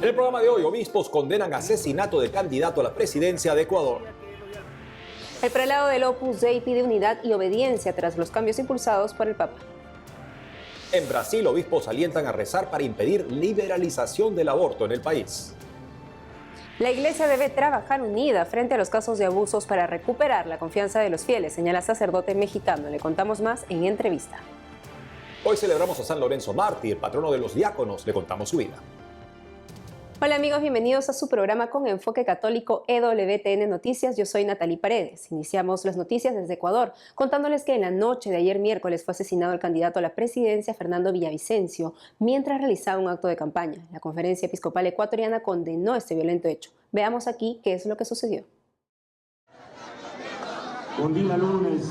En el programa de hoy, obispos condenan asesinato de candidato a la presidencia de Ecuador. El prelado del Opus Dei pide unidad y obediencia tras los cambios impulsados por el Papa. En Brasil, obispos alientan a rezar para impedir liberalización del aborto en el país. La Iglesia debe trabajar unida frente a los casos de abusos para recuperar la confianza de los fieles, señala sacerdote mexicano. Le contamos más en entrevista. Hoy celebramos a San Lorenzo Mártir, patrono de los diáconos. Le contamos su vida. Hola amigos, bienvenidos a su programa con enfoque católico EWTN Noticias. Yo soy Natalie Paredes. Iniciamos las noticias desde Ecuador, contándoles que en la noche de ayer miércoles fue asesinado el candidato a la presidencia Fernando Villavicencio mientras realizaba un acto de campaña. La Conferencia Episcopal Ecuatoriana condenó este violento hecho. Veamos aquí qué es lo que sucedió. Un día lunes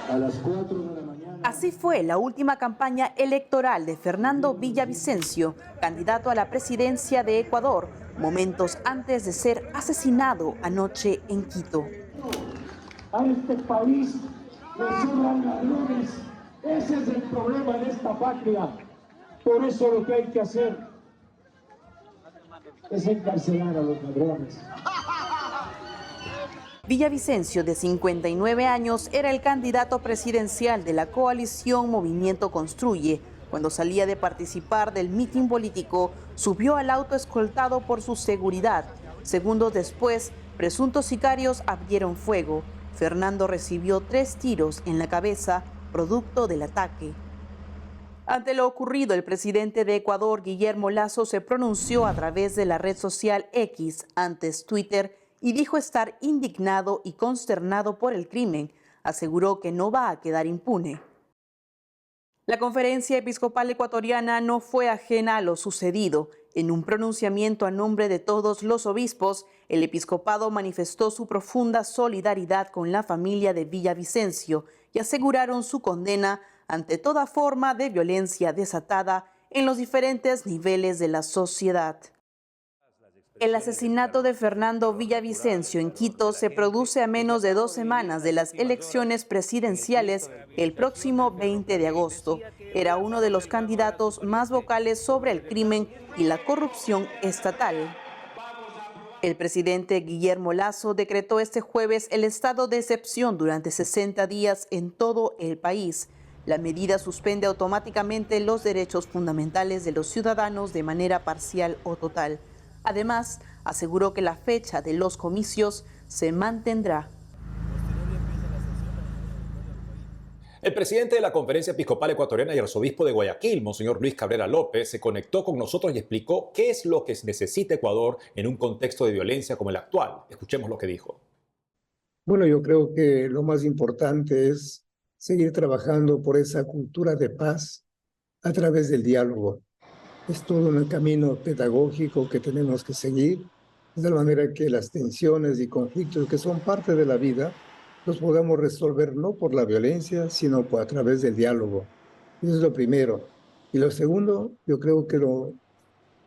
a las 4 de la mañana. Así fue la última campaña electoral de Fernando Villavicencio, candidato a la presidencia de Ecuador, momentos antes de ser asesinado anoche en Quito. A este país le sobran ladrones. Ese es el problema de esta patria. Por eso lo que hay que hacer es encarcelar a los ladrones. Villavicencio, de 59 años, era el candidato presidencial de la coalición Movimiento Construye. Cuando salía de participar del mitin político, subió al auto escoltado por su seguridad. Segundos después, presuntos sicarios abrieron fuego. Fernando recibió 3 tiros en la cabeza, producto del ataque. Ante lo ocurrido, el presidente de Ecuador, Guillermo Lasso, se pronunció a través de la red social X, antes Twitter, y dijo estar indignado y consternado por el crimen. Aseguró que no va a quedar impune. La Conferencia Episcopal Ecuatoriana no fue ajena a lo sucedido. En un pronunciamiento a nombre de todos los obispos, el episcopado manifestó su profunda solidaridad con la familia de Villavicencio y aseguraron su condena ante toda forma de violencia desatada en los diferentes niveles de la sociedad. El asesinato de Fernando Villavicencio en Quito se produce a menos de 2 semanas de las elecciones presidenciales el próximo 20 de agosto. Era uno de los candidatos más vocales sobre el crimen y la corrupción estatal. El presidente Guillermo Lasso decretó este jueves el estado de excepción durante 60 días en todo el país. La medida suspende automáticamente los derechos fundamentales de los ciudadanos de manera parcial o total. Además, aseguró que la fecha de los comicios se mantendrá. El presidente de la Conferencia Episcopal Ecuatoriana y arzobispo de Guayaquil, Monseñor Luis Cabrera López, se conectó con nosotros y explicó qué es lo que necesita Ecuador en un contexto de violencia como el actual. Escuchemos lo que dijo. Bueno, yo creo que lo más importante es seguir trabajando por esa cultura de paz a través del diálogo. Es todo un camino pedagógico que tenemos que seguir, de la manera que las tensiones y conflictos que son parte de la vida los podamos resolver no por la violencia, sino a través del diálogo. Eso es lo primero. Y lo segundo, yo creo que lo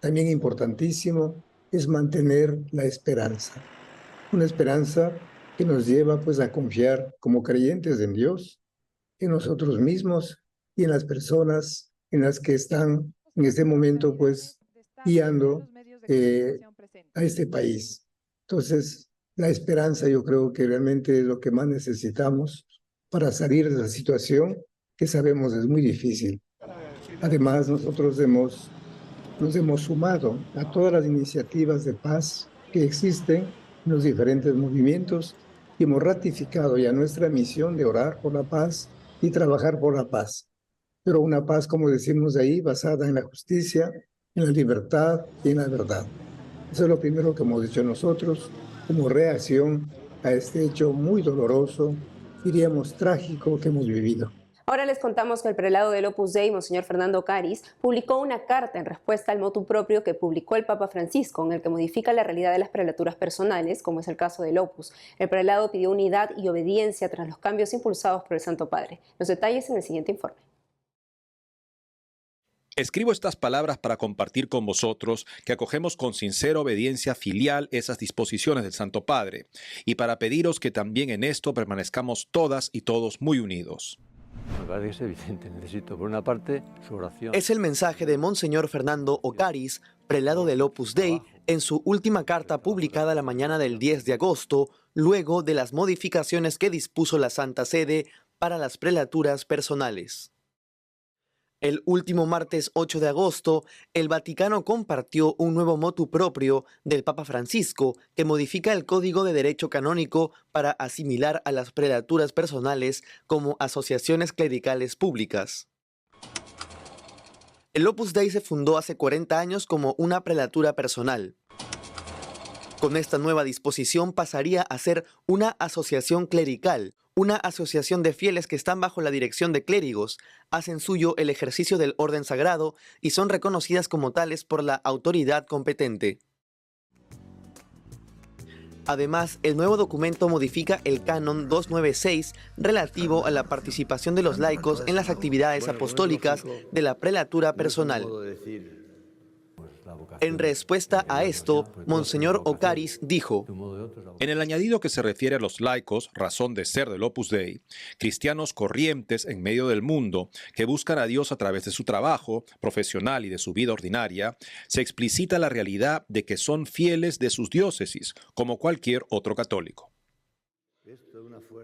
también importantísimo es mantener la esperanza. Una esperanza que nos lleva pues a confiar como creyentes en Dios, en nosotros mismos y en las personas en las que están en este momento, pues, guiando a este país. Entonces, la esperanza yo creo que realmente es lo que más necesitamos para salir de la situación que sabemos es muy difícil. Además, nosotros nos hemos sumado a todas las iniciativas de paz que existen en los diferentes movimientos y hemos ratificado ya nuestra misión de orar por la paz y trabajar por la paz. Pero una paz, como decimos ahí, basada en la justicia, en la libertad y en la verdad. Eso es lo primero que hemos dicho nosotros como reacción a este hecho muy doloroso, diríamos trágico, que hemos vivido. Ahora les contamos que el prelado del Opus Dei, Monseñor Fernando Caris, publicó una carta en respuesta al motu propio que publicó el Papa Francisco, en el que modifica la realidad de las prelaturas personales, como es el caso del Opus. El prelado pidió unidad y obediencia tras los cambios impulsados por el Santo Padre. Los detalles en el siguiente informe. Escribo estas palabras para compartir con vosotros que acogemos con sincera obediencia filial esas disposiciones del Santo Padre y para pediros que también en esto permanezcamos todas y todos muy unidos. Me parece evidente, necesito por una parte su oración. Es el mensaje de Monseñor Fernando Ocaris, prelado del Opus Dei, en su última carta publicada la mañana del 10 de agosto, luego de las modificaciones que dispuso la Santa Sede para las prelaturas personales. El último martes 8 de agosto, el Vaticano compartió un nuevo motu proprio del Papa Francisco que modifica el Código de Derecho Canónico para asimilar a las prelaturas personales como asociaciones clericales públicas. El Opus Dei se fundó hace 40 años como una prelatura personal. Con esta nueva disposición pasaría a ser una asociación clerical, una asociación de fieles que están bajo la dirección de clérigos, hacen suyo el ejercicio del orden sagrado y son reconocidas como tales por la autoridad competente. Además, el nuevo documento modifica el Canon 296 relativo a la participación de los laicos en las actividades apostólicas de la prelatura personal. En respuesta a esto, Monseñor Ocaris dijo: En el añadido que se refiere a los laicos, razón de ser del Opus Dei, cristianos corrientes en medio del mundo que buscan a Dios a través de su trabajo profesional y de su vida ordinaria, se explicita la realidad de que son fieles de sus diócesis, como cualquier otro católico.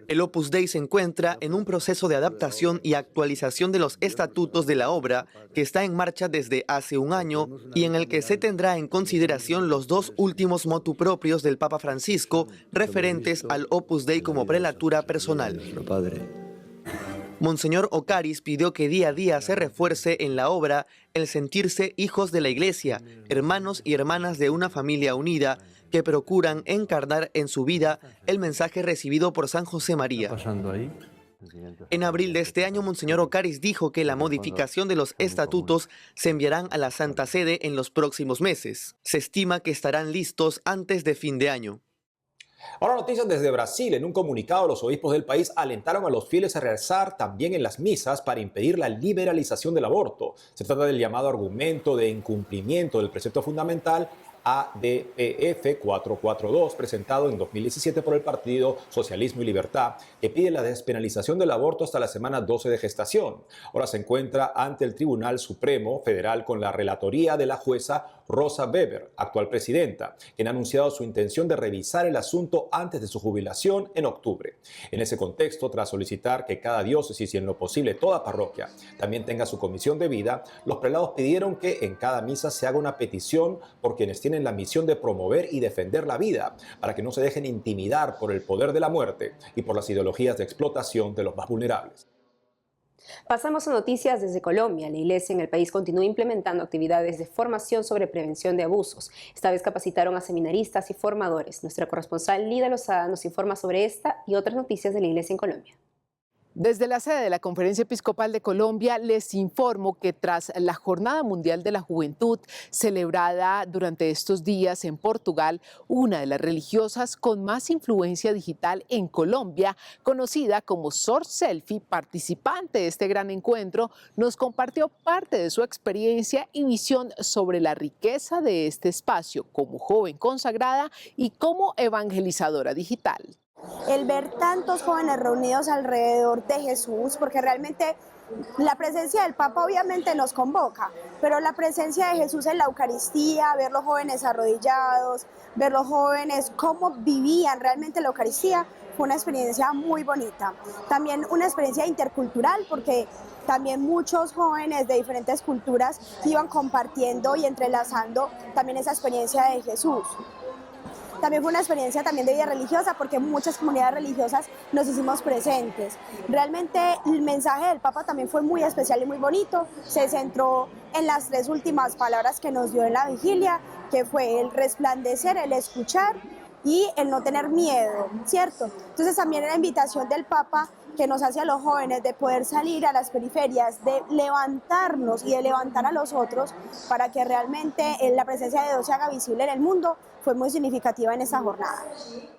El Opus Dei se encuentra en un proceso de adaptación y actualización de los estatutos de la obra que está en marcha desde hace un año y en el que se tendrá en consideración los dos últimos motu propios del Papa Francisco referentes al Opus Dei como prelatura personal. Monseñor Ocaris pidió que día a día se refuerce en la obra el sentirse hijos de la Iglesia, hermanos y hermanas de una familia unida, que procuran encarnar en su vida el mensaje recibido por San José María. En abril de este año, Monseñor Ocaris dijo que la modificación de los estatutos se enviarán a la Santa Sede en los próximos meses. Se estima que estarán listos antes de fin de año. Ahora noticias desde Brasil. En un comunicado, los obispos del país alentaron a los fieles a rezar también en las misas para impedir la liberalización del aborto. Se trata del llamado argumento de incumplimiento del precepto fundamental ADPF 442, presentado en 2017 por el Partido Socialismo y Libertad, que pide la despenalización del aborto hasta la semana 12 de gestación. Ahora se encuentra ante el Tribunal Supremo Federal con la relatoría de la jueza Rosa Weber, actual presidenta, quien ha anunciado su intención de revisar el asunto antes de su jubilación en octubre. En ese contexto, tras solicitar que cada diócesis y en lo posible toda parroquia también tenga su comisión de vida, los prelados pidieron que en cada misa se haga una petición por quienes tienen la misión de promover y defender la vida, para que no se dejen intimidar por el poder de la muerte y por las ideologías de explotación de los más vulnerables. Pasamos a noticias desde Colombia. La Iglesia en el país continúa implementando actividades de formación sobre prevención de abusos. Esta vez capacitaron a seminaristas y formadores. Nuestra corresponsal Lida Lozada nos informa sobre esta y otras noticias de la Iglesia en Colombia. Desde la sede de la Conferencia Episcopal de Colombia les informo que tras la Jornada Mundial de la Juventud, celebrada durante estos días en Portugal, una de las religiosas con más influencia digital en Colombia, conocida como Sor Selfie, participante de este gran encuentro, nos compartió parte de su experiencia y visión sobre la riqueza de este espacio como joven consagrada y como evangelizadora digital. El ver tantos jóvenes reunidos alrededor de Jesús, porque realmente la presencia del Papa obviamente nos convoca, pero la presencia de Jesús en la Eucaristía, ver los jóvenes arrodillados, ver los jóvenes cómo vivían realmente la Eucaristía, fue una experiencia muy bonita. También una experiencia intercultural, porque también muchos jóvenes de diferentes culturas iban compartiendo y entrelazando también esa experiencia de Jesús. También fue una experiencia también de vida religiosa, porque muchas comunidades religiosas nos hicimos presentes. Realmente el mensaje del Papa también fue muy especial y muy bonito. Se centró en las tres últimas palabras que nos dio en la vigilia, que fue el resplandecer, el escuchar y el no tener miedo, ¿cierto? Entonces también la invitación del Papa que nos hace a los jóvenes de poder salir a las periferias, de levantarnos y de levantar a los otros para que realmente la presencia de Dios se haga visible en el mundo, fue muy significativa en esta jornada.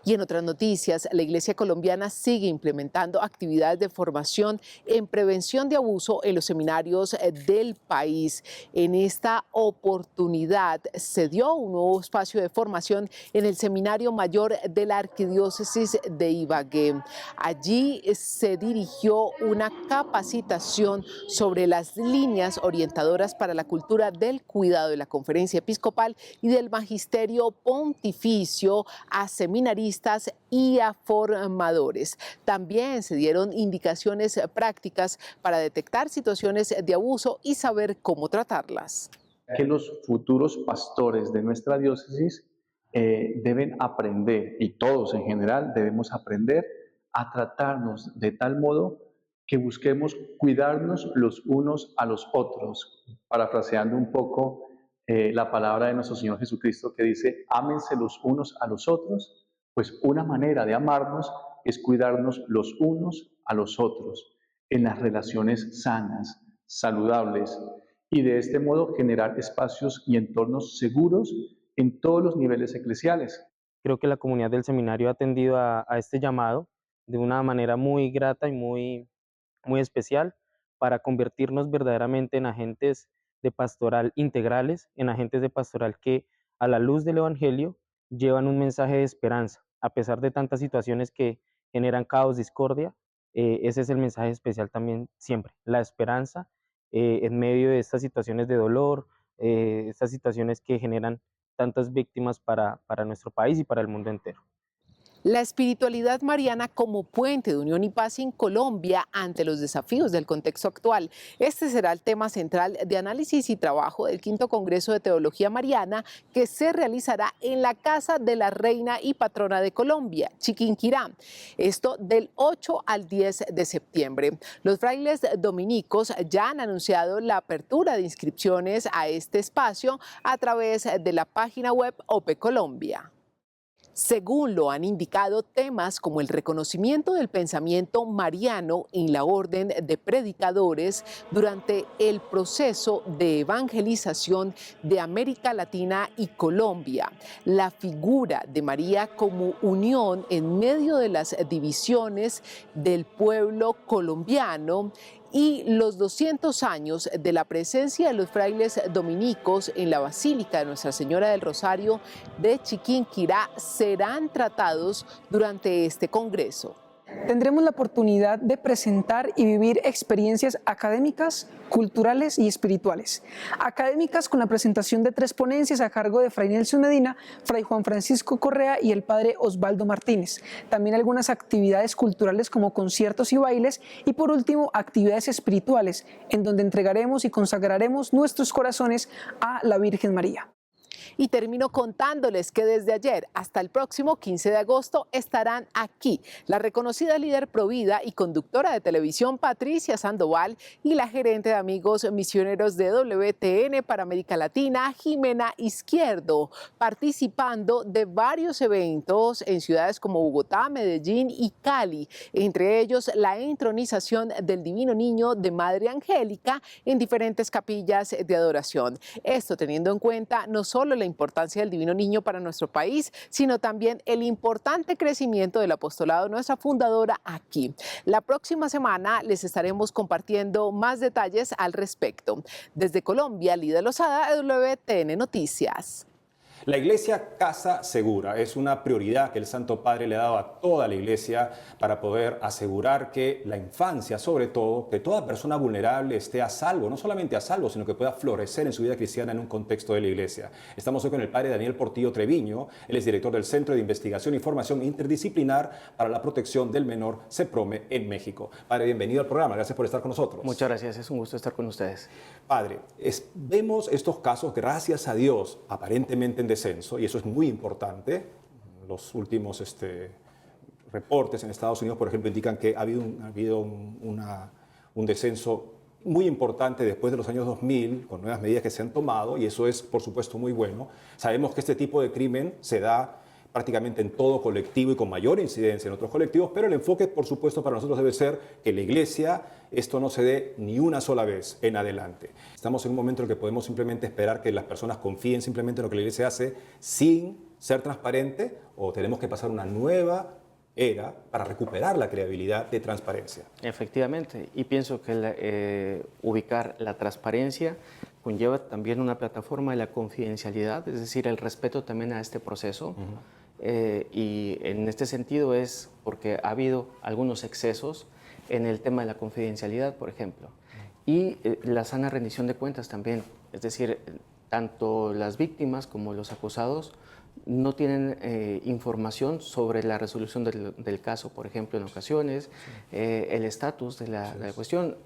Y en otras noticias, la Iglesia colombiana sigue implementando actividades de formación en prevención de abuso en los seminarios del país. En esta oportunidad se dio un nuevo espacio de formación en el Seminario Mayor de la Arquidiócesis de Ibagué. Allí se se dirigió una capacitación sobre las líneas orientadoras para la cultura del cuidado de la Conferencia Episcopal y del Magisterio Pontificio a seminaristas y a formadores. También se dieron indicaciones prácticas para detectar situaciones de abuso y saber cómo tratarlas. Que los futuros pastores de nuestra diócesis deben aprender, y todos en general debemos aprender a tratarnos de tal modo que busquemos cuidarnos los unos a los otros, parafraseando un poco la palabra de nuestro Señor Jesucristo que dice, ámense los unos a los otros, pues una manera de amarnos es cuidarnos los unos a los otros en las relaciones sanas, saludables, y de este modo generar espacios y entornos seguros en todos los niveles eclesiales. Creo que la comunidad del seminario ha atendido a este llamado de una manera muy grata y muy especial para convertirnos verdaderamente en agentes de pastoral integrales, en agentes de pastoral que a la luz del Evangelio llevan un mensaje de esperanza. A pesar de tantas situaciones que generan caos, discordia, ese es el mensaje especial también siempre, la esperanza en medio de estas situaciones de dolor, estas situaciones que generan tantas víctimas para nuestro país y para el mundo entero. La espiritualidad mariana como puente de unión y paz en Colombia ante los desafíos del contexto actual. Este será el tema central de análisis y trabajo del quinto Congreso de Teología Mariana que se realizará en la Casa de la Reina y Patrona de Colombia, Chiquinquirá. Esto del 8 al 10 de septiembre. Los frailes dominicos ya han anunciado la apertura de inscripciones a este espacio a través de la página web OPE Colombia. Según lo han indicado, temas como el reconocimiento del pensamiento mariano en la orden de predicadores durante el proceso de evangelización de América Latina y Colombia, la figura de María como unión en medio de las divisiones del pueblo colombiano y los 200 años de la presencia de los frailes dominicos en la Basílica de Nuestra Señora del Rosario de Chiquinquirá serán tratados durante este congreso. Tendremos la oportunidad de presentar y vivir experiencias académicas, culturales y espirituales. Académicas con la presentación de 3 ponencias a cargo de Fray Nelson Medina, Fray Juan Francisco Correa y el Padre Osvaldo Martínez. También algunas actividades culturales como conciertos y bailes y por último actividades espirituales en donde entregaremos y consagraremos nuestros corazones a la Virgen María. Y termino contándoles que desde ayer hasta el próximo 15 de agosto estarán aquí la reconocida líder provida y conductora de televisión Patricia Sandoval y la gerente de Amigos Misioneros de WTN para América Latina, Jimena Izquierdo, participando de varios eventos en ciudades como Bogotá, Medellín y Cali, entre ellos la entronización del Divino Niño de Madre Angélica en diferentes capillas de adoración. Esto teniendo en cuenta no solo la importancia del Divino Niño para nuestro país, sino también el importante crecimiento del apostolado de nuestra fundadora aquí. La próxima semana les estaremos compartiendo más detalles al respecto. Desde Colombia, Lida Lozada, WTN Noticias. La Iglesia Casa Segura es una prioridad que el Santo Padre le ha dado a toda la Iglesia para poder asegurar que la infancia, sobre todo, que toda persona vulnerable esté a salvo, no solamente a salvo, sino que pueda florecer en su vida cristiana en un contexto de la Iglesia. Estamos hoy con el Padre Daniel Portillo Treviño, él es director del Centro de Investigación y Formación Interdisciplinar para la Protección del Menor, CEPROME, en México. Padre, bienvenido al programa, gracias por estar con nosotros. Muchas gracias, es un gusto estar con ustedes. Padre, vemos estos casos, gracias a Dios, aparentemente en descenso, y eso es muy importante. Los últimos reportes en Estados Unidos, por ejemplo, indican que ha habido un descenso muy importante después de los años 2000, con nuevas medidas que se han tomado, y eso es, por supuesto, muy bueno. Sabemos que este tipo de crimen se da prácticamente en todo colectivo y con mayor incidencia en otros colectivos, pero el enfoque, por supuesto, para nosotros debe ser que la Iglesia, esto no se dé ni una sola vez en adelante. Estamos en un momento en el que podemos simplemente esperar que las personas confíen simplemente en lo que la Iglesia hace sin ser transparente, o tenemos que pasar una nueva era para recuperar la credibilidad de transparencia. Efectivamente, y pienso que ubicar la transparencia conlleva también una plataforma de la confidencialidad, es decir, el respeto también a este proceso. Y en este sentido es porque ha habido algunos excesos en el tema de la confidencialidad, por ejemplo, y la sana rendición de cuentas también, es decir, tanto las víctimas como los acusados no tienen información sobre la resolución del caso, por ejemplo, en ocasiones, el estatus de la cuestión.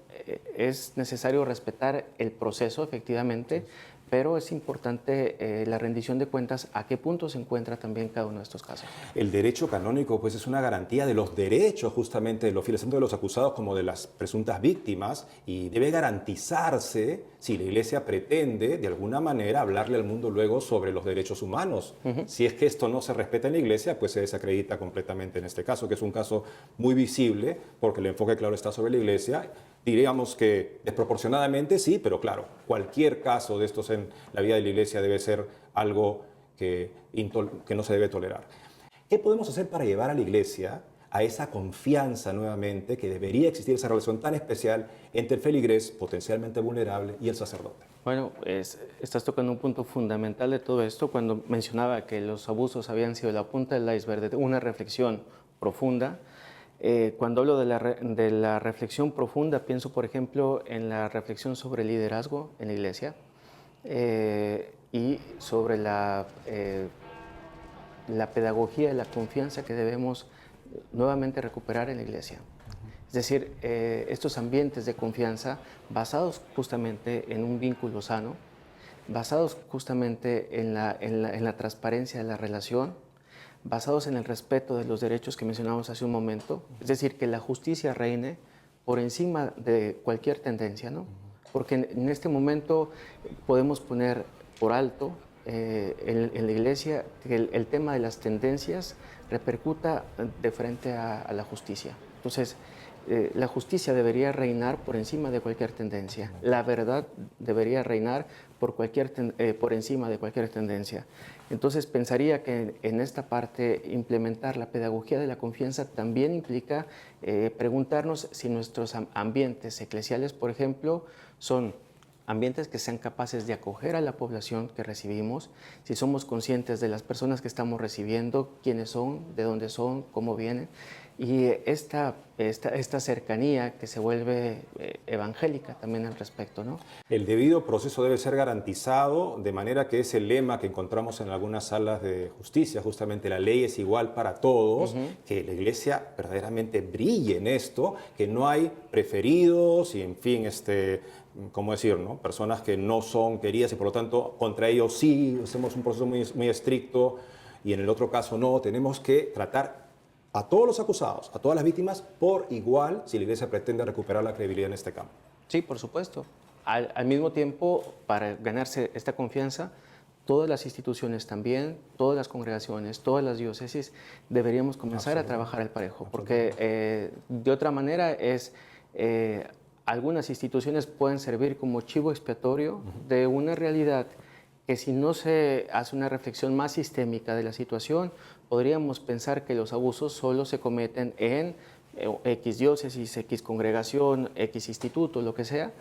Es necesario respetar el proceso, efectivamente, pero es importante la rendición de cuentas, a qué punto se encuentra también cada uno de estos casos. El derecho canónico pues, es una garantía de los derechos justamente de los fieles, tanto de los acusados como de las presuntas víctimas, y debe garantizarse si la Iglesia pretende de alguna manera hablarle al mundo luego sobre los derechos humanos. Si es que esto no se respeta en la Iglesia, pues se desacredita completamente en este caso, que es un caso muy visible, porque el enfoque claro está sobre la Iglesia. Diríamos que desproporcionadamente sí, pero claro, cualquier caso de estos en la vida de la Iglesia debe ser algo que no se debe tolerar. ¿Qué podemos hacer para llevar a la Iglesia a esa confianza nuevamente que debería existir, esa relación tan especial entre el feligrés potencialmente vulnerable y el sacerdote? Bueno, estás tocando un punto fundamental de todo esto cuando mencionaba que los abusos habían sido la punta del iceberg de una reflexión profunda. Cuando hablo de la reflexión profunda, pienso, por ejemplo, en la reflexión sobre el liderazgo en la Iglesia y sobre la pedagogía de la confianza que debemos nuevamente recuperar en la Iglesia. Es decir, estos ambientes de confianza basados justamente en un vínculo sano, basados justamente en la transparencia de la relación, basados en el respeto de los derechos que mencionamos hace un momento, es decir, que la justicia reine por encima de cualquier tendencia, ¿no? Porque en este momento podemos poner por alto en la Iglesia que el tema de las tendencias repercuta de frente a la justicia. Entonces, la justicia debería reinar por encima de cualquier tendencia. La verdad debería reinar por encima de cualquier tendencia. Entonces, pensaría que en esta parte implementar la pedagogía de la confianza también implica preguntarnos si nuestros ambientes eclesiales, por ejemplo, son ambientes que sean capaces de acoger a la población que recibimos, si somos conscientes de las personas que estamos recibiendo, quiénes son, de dónde son, cómo vienen, y esta cercanía que se vuelve evangélica también al respecto, ¿no? El debido proceso debe ser garantizado, de manera que ese lema que encontramos en algunas salas de justicia, justamente la ley es igual para todos, que la Iglesia verdaderamente brille en esto, que no hay preferidos y, en fin, ¿cómo decir, no? Personas que no son queridas y por lo tanto contra ellos sí hacemos un proceso muy, muy estricto y en el otro caso no. Tenemos que tratar a todos los acusados, a todas las víctimas por igual si la Iglesia pretende recuperar la credibilidad en este campo. Sí, por supuesto. Al mismo tiempo, para ganarse esta confianza, todas las instituciones también, todas las congregaciones, todas las diócesis deberíamos comenzar a trabajar al parejo, porque de otra manera algunas instituciones pueden servir como chivo expiatorio de una realidad que si no se hace una reflexión más sistémica de la situación, podríamos pensar que los abusos solo se cometen en X diócesis, X congregación, X instituto, lo que sea,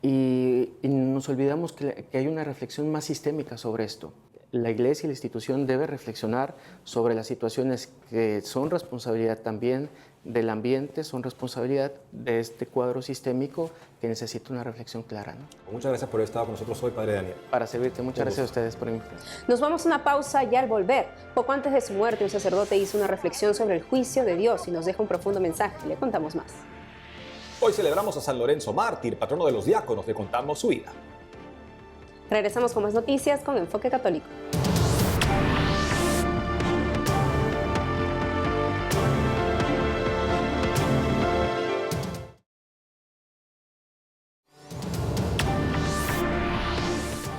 y nos olvidamos que hay una reflexión más sistémica sobre esto. La Iglesia y la institución debe reflexionar sobre las situaciones que son responsabilidad también del ambiente, son responsabilidad de este cuadro sistémico que necesita una reflexión clara, ¿no? Muchas gracias por haber estado con nosotros hoy, Padre Daniel. Para servirte, muchas gracias a ustedes por invitarme. Nos vamos a una pausa y al volver, poco antes de su muerte, un sacerdote hizo una reflexión sobre el juicio de Dios y nos deja un profundo mensaje. Le contamos más. Hoy celebramos a San Lorenzo Mártir, patrono de los diáconos. Le contamos su vida. Regresamos con más noticias con Enfoque Católico.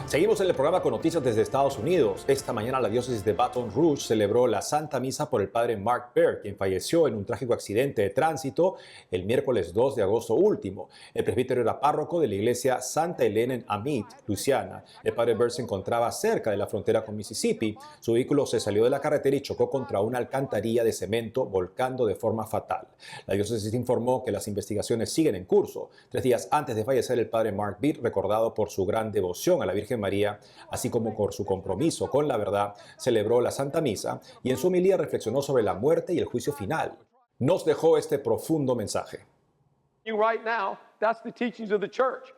Seguimos en el programa con noticias desde Estados Unidos. Esta mañana la diócesis de Baton Rouge celebró la Santa Misa por el padre Mark Baird, quien falleció en un trágico accidente de tránsito el miércoles 2 de agosto último. El presbítero era párroco de la iglesia Santa Elena en Amite, Luisiana. El padre Baird se encontraba cerca de la frontera con Mississippi. Su vehículo se salió de la carretera y chocó contra una alcantarilla de cemento, volcando de forma fatal. La diócesis informó que las investigaciones siguen en curso. 3 días antes de fallecer, el padre Mark Baird, recordado por su gran devoción a la Virgen María, así como por su compromiso con la verdad, celebró la Santa Misa y en su homilía reflexionó sobre la muerte y el juicio final. Nos dejó este profundo mensaje.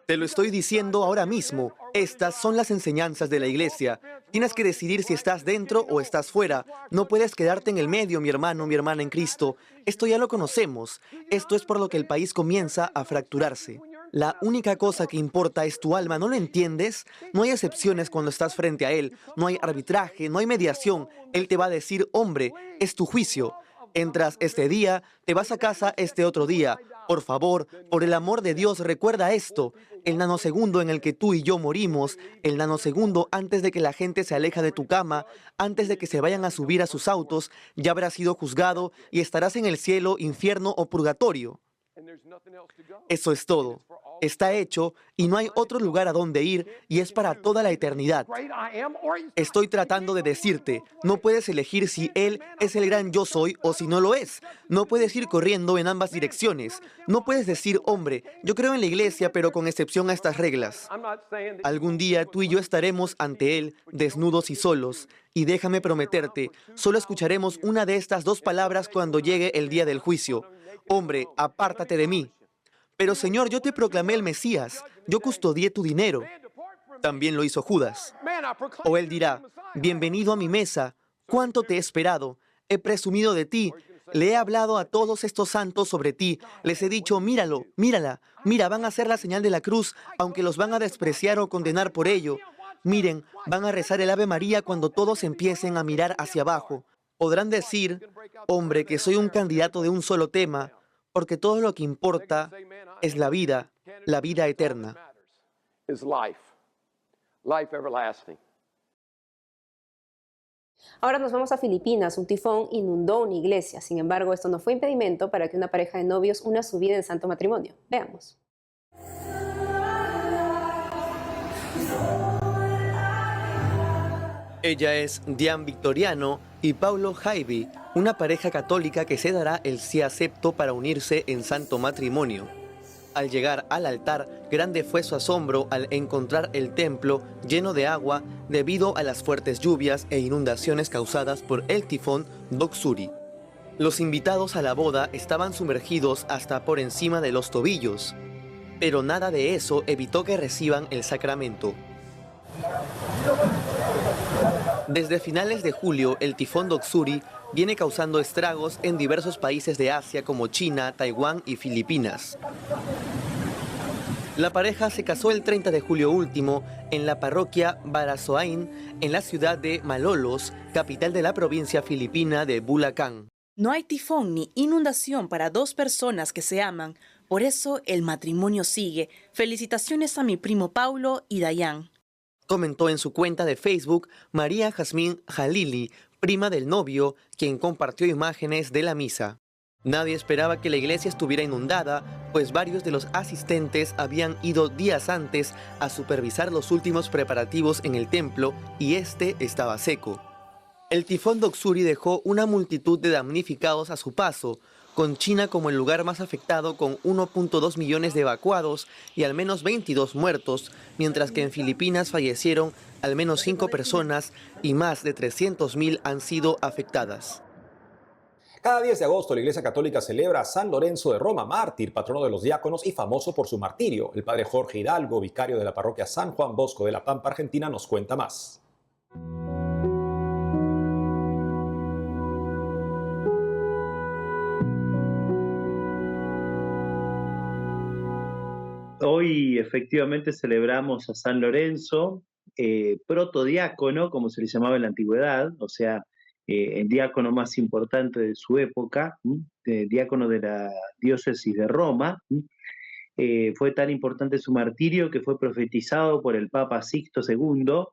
Te lo estoy diciendo ahora mismo. Estas son las enseñanzas de la iglesia. Tienes que decidir si estás dentro o estás fuera. No puedes quedarte en el medio, mi hermano, mi hermana en Cristo. Esto ya lo conocemos. Esto es por lo que el país comienza a fracturarse. La única cosa que importa es tu alma, ¿no lo entiendes? No hay excepciones cuando estás frente a Él. No hay arbitraje, no hay mediación. Él te va a decir, hombre, es tu juicio. Entras este día, te vas a casa este otro día. Por favor, por el amor de Dios, recuerda esto. El nanosegundo en el que tú y yo morimos, el nanosegundo antes de que la gente se aleja de tu cama, antes de que se vayan a subir a sus autos, ya habrás sido juzgado y estarás en el cielo, infierno o purgatorio. Eso es todo. Está hecho y no hay otro lugar a donde ir y es para toda la eternidad. Estoy tratando de decirte, no puedes elegir si Él es el gran yo soy o si no lo es. No puedes ir corriendo en ambas direcciones. No puedes decir, hombre, yo creo en la iglesia pero con excepción a estas reglas. Algún día tú y yo estaremos ante Él, desnudos y solos. Y déjame prometerte, solo escucharemos una de estas dos palabras cuando llegue el día del juicio. Hombre, apártate de mí. Pero Señor, yo te proclamé el Mesías, yo custodié tu dinero. También lo hizo Judas. O él dirá, bienvenido a mi mesa, cuánto te he esperado, he presumido de ti, le he hablado a todos estos santos sobre ti, les he dicho, míralo, mírala, mira, van a hacer la señal de la cruz, aunque los van a despreciar o condenar por ello. Miren, van a rezar el Ave María cuando todos empiecen a mirar hacia abajo. Podrán decir, hombre, que soy un candidato de un solo tema, porque todo lo que importa es la vida eterna. Ahora nos vamos a Filipinas. Un tifón inundó una iglesia. Sin embargo, esto no fue impedimento para que una pareja de novios una su vida en santo matrimonio. Veamos. Ella es Diane Victoriano y Paulo Jaibi, una pareja católica que se dará el sí acepto para unirse en santo matrimonio. Al llegar al altar, grande fue su asombro al encontrar el templo lleno de agua debido a las fuertes lluvias e inundaciones causadas por el tifón Doksuri. Los invitados a la boda estaban sumergidos hasta por encima de los tobillos, pero nada de eso evitó que reciban el sacramento. Desde finales de julio, el tifón Doksuri viene causando estragos en diversos países de Asia como China, Taiwán y Filipinas. La pareja se casó el 30 de julio último en la parroquia Barasoain, en la ciudad de Malolos, capital de la provincia filipina de Bulacan. No hay tifón ni inundación para dos personas que se aman, por eso el matrimonio sigue. Felicitaciones a mi primo Paulo y Dayan. Comentó en su cuenta de Facebook María Jazmín Jalili, prima del novio, quien compartió imágenes de la misa. Nadie esperaba que la iglesia estuviera inundada, pues varios de los asistentes habían ido días antes a supervisar los últimos preparativos en el templo y este estaba seco. El tifón Doksuri dejó una multitud de damnificados a su paso, con China como el lugar más afectado con 1.2 millones de evacuados y al menos 22 muertos, mientras que en Filipinas fallecieron al menos 5 personas y más de 300.000 han sido afectadas. Cada 10 de agosto la Iglesia Católica celebra a San Lorenzo de Roma, mártir, patrono de los diáconos y famoso por su martirio. El padre Jorge Hidalgo, vicario de la parroquia San Juan Bosco de La Pampa, Argentina, nos cuenta más. Hoy efectivamente celebramos a San Lorenzo, protodiácono, como se le llamaba en la antigüedad, o sea, el diácono más importante de su época, diácono de la diócesis de Roma. Fue tan importante su martirio que fue profetizado por el Papa Sixto II,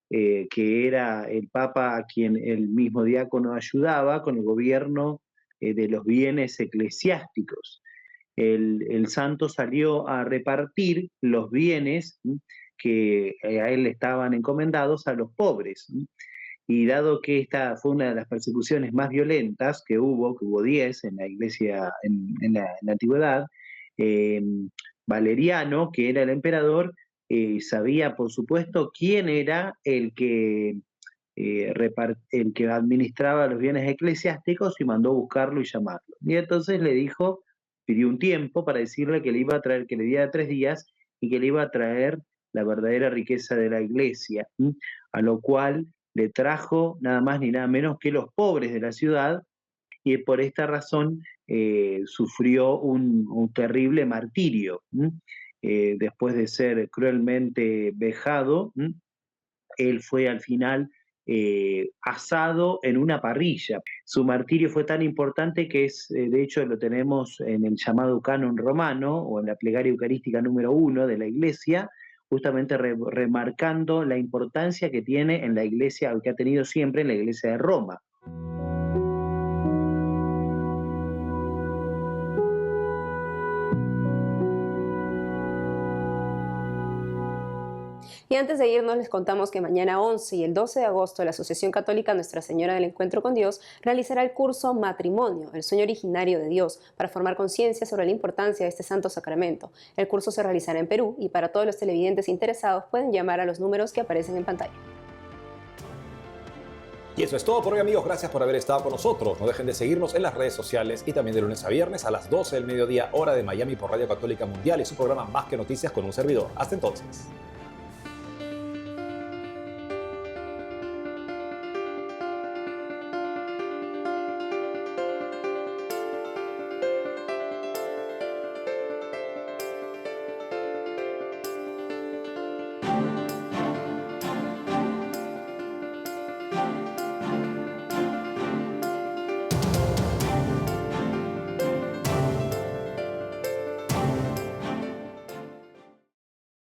que era el Papa a quien el mismo diácono ayudaba con el gobierno de los bienes eclesiásticos. El santo salió a repartir los bienes que a él estaban encomendados a los pobres. Y dado que esta fue una de las persecuciones más violentas que hubo 10 en la iglesia en la antigüedad, Valeriano, que era el emperador, sabía por supuesto quién era el que administraba los bienes eclesiásticos y mandó buscarlo y llamarlo. Y entonces le dijo pidió un tiempo para decirle que le iba a traer, que le diera 3 días y que le iba a traer la verdadera riqueza de la iglesia, a lo cual le trajo nada más ni nada menos que los pobres de la ciudad, y por esta razón sufrió un terrible martirio. Después de ser cruelmente vejado, él fue al final asado en una parrilla. Su martirio fue tan importante que de hecho lo tenemos en el llamado canon romano o en la plegaria eucarística número 1 de la iglesia, justamente remarcando la importancia que tiene en la iglesia, que ha tenido siempre en la iglesia de Roma. Y antes de irnos les contamos que mañana 11 y el 12 de agosto la Asociación Católica Nuestra Señora del Encuentro con Dios realizará el curso Matrimonio, el sueño originario de Dios, para formar conciencia sobre la importancia de este santo sacramento. El curso se realizará en Perú y para todos los televidentes interesados pueden llamar a los números que aparecen en pantalla. Y eso es todo por hoy, amigos. Gracias por haber estado con nosotros. No dejen de seguirnos en las redes sociales y también de lunes a viernes a las 12 del mediodía, hora de Miami, por Radio Católica Mundial y su programa Más que Noticias con un servidor. Hasta entonces.